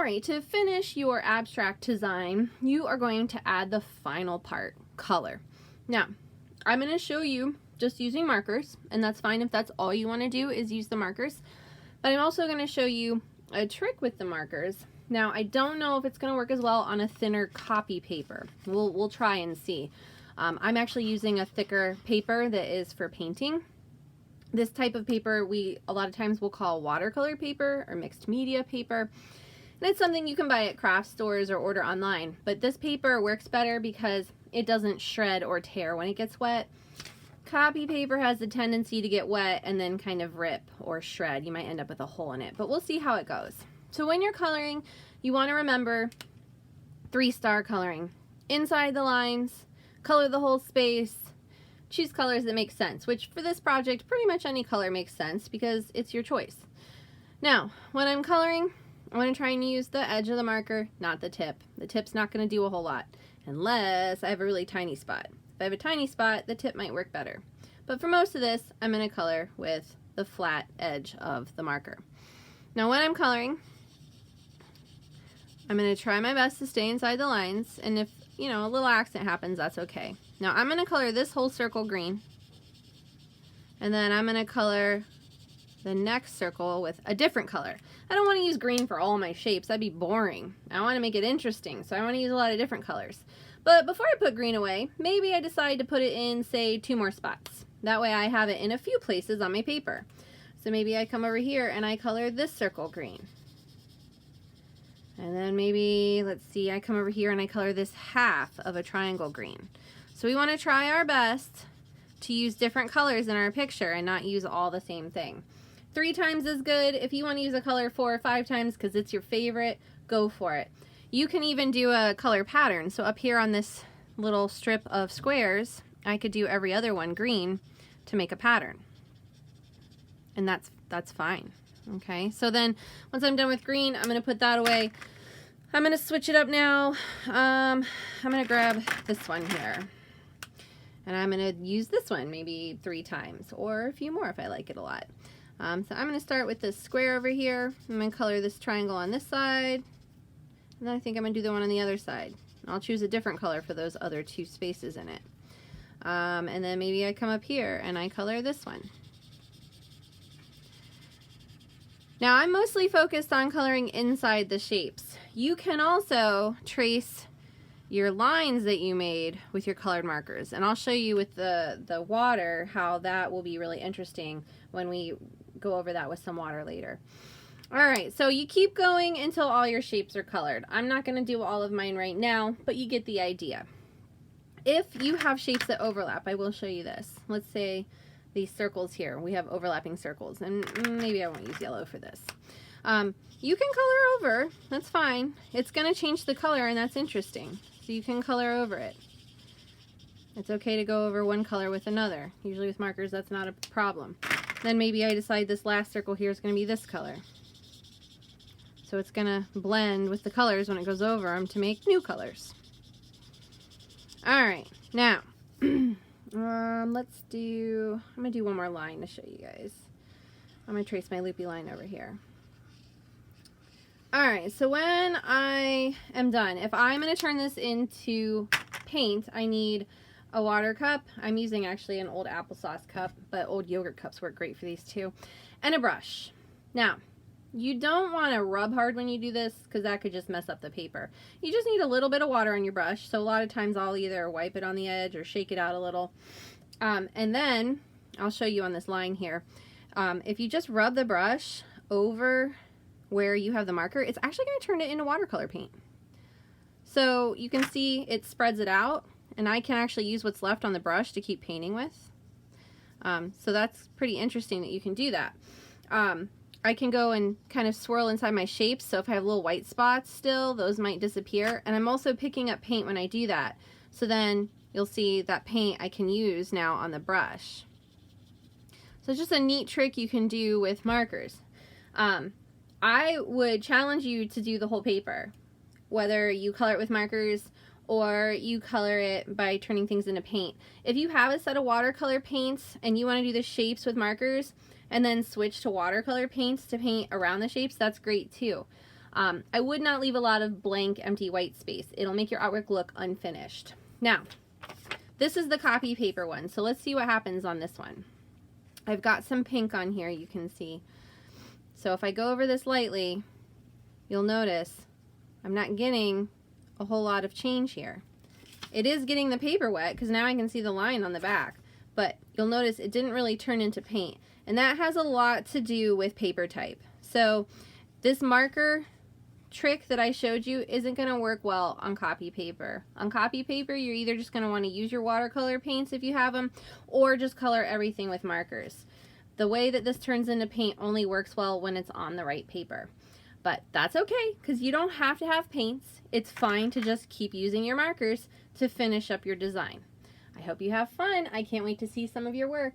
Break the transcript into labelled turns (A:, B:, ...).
A: Alright, to finish your abstract design, you are going to add the final part, color. Now, I'm going to show you just using markers, and that's fine if that's all you want to do is use the markers. But I'm also going to show you a trick with the markers. Now, I don't know if it's going to work as well on a thinner copy paper. We'll try and see. I'm actually using a thicker paper that is for painting. This type of paper we a lot of times will call watercolor paper or mixed media paper. And it's something you can buy at craft stores or order online. But this paper works better because it doesn't shred or tear when it gets wet. Copy paper has the tendency to get wet and then kind of rip or shred. You might end up with a hole in it, but we'll see how it goes. So when you're coloring, you want to remember 3-star coloring. Inside the lines, color the whole space, choose colors that make sense, which for this project, pretty much any color makes sense because it's your choice. Now, when I'm coloring, I want to try and use the edge of the marker, not the tip. The tip's not going to do a whole lot, unless I have a really tiny spot. If I have a tiny spot, the tip might work better. But for most of this, I'm going to color with the flat edge of the marker. Now when I'm coloring, I'm going to try my best to stay inside the lines, and if, you know, a little accident happens, that's okay. Now I'm going to color this whole circle green, and then I'm going to color the next circle with a different color. I don't want to use green for all my shapes, that'd be boring. I want to make it interesting, so I want to use a lot of different colors. But before I put green away, maybe I decide to put it in, say, 2 more spots. That way I have it in a few places on my paper. So maybe I come over here and I color this circle green. And then maybe, let's see, I come over here and I color this half of a triangle green. So we want to try our best to use different colors in our picture and not use all the same thing. 3 times is good. If you want to use a color 4 or 5 times because it's your favorite, go for it. You can even do a color pattern. So up here on this little strip of squares, I could do every other one green to make a pattern. And that's fine. Okay, so then once I'm done with green, I'm going to put that away. I'm going to switch it up now. I'm going to grab this one here. And I'm going to use this one maybe 3 times or a few more if I like it a lot. So I'm going to start with this square over here. I'm going to color this triangle on this side. And then I think I'm going to do the one on the other side. I'll choose a different color for those other 2 spaces in it. And then maybe I come up here and I color this one. Now I'm mostly focused on coloring inside the shapes. You can also trace your lines that you made with your colored markers. And I'll show you with the water how that will be really interesting when we go over that with some water later. Alright, so you keep going until all your shapes are colored. I'm not going to do all of mine right now, but you get the idea. If you have shapes that overlap, I will show you this. Let's say these circles here, we have overlapping circles, and maybe I won't use yellow for this. You can color over, that's fine. It's going to change the color, and that's interesting. So you can color over it. It's okay to go over one color with another. Usually with markers, that's not a problem. Then maybe I decide this last circle here is going to be this color. So it's going to blend with the colors when it goes over them to make new colors. Alright, now, I'm going to do one more line to show you guys. I'm going to trace my loopy line over here. Alright, so when I am done, if I'm going to turn this into paint, I need a water cup. I'm using actually an old applesauce cup, but old yogurt cups work great for these too. And a brush. Now, you don't want to rub hard when you do this because that could just mess up the paper. You just need a little bit of water on your brush. So a lot of times I'll either wipe it on the edge or shake it out a little. And then I'll show you on this line here. If you just rub the brush over where you have the marker, it's actually going to turn it into watercolor paint. So you can see it spreads it out, and I can actually use what's left on the brush to keep painting with. So that's pretty interesting that you can do that. I can go and kind of swirl inside my shapes, so if I have little white spots still, those might disappear. And I'm also picking up paint when I do that. So then you'll see that paint I can use now on the brush. So it's just a neat trick you can do with markers. I would challenge you to do the whole paper, whether you color it with markers or you color it by turning things into paint. If you have a set of watercolor paints and you want to do the shapes with markers and then switch to watercolor paints to paint around the shapes, that's great too. I would not leave a lot of blank, empty white space. It'll make your artwork look unfinished. Now, this is the copy paper one, so let's see what happens on this one. I've got some pink on here, you can see. So if I go over this lightly, you'll notice I'm not getting a whole lot of change here. It is getting the paper wet because now I can see the line on the back, but you'll notice it didn't really turn into paint. And that has a lot to do with paper type. So this marker trick that I showed you isn't going to work well on copy paper. On copy paper, you're either just going to want to use your watercolor paints if you have them, or just color everything with markers. The way that this turns into paint only works well when it's on the right paper. But that's okay, because you don't have to have paints. It's fine to just keep using your markers to finish up your design. I hope you have fun. I can't wait to see some of your work.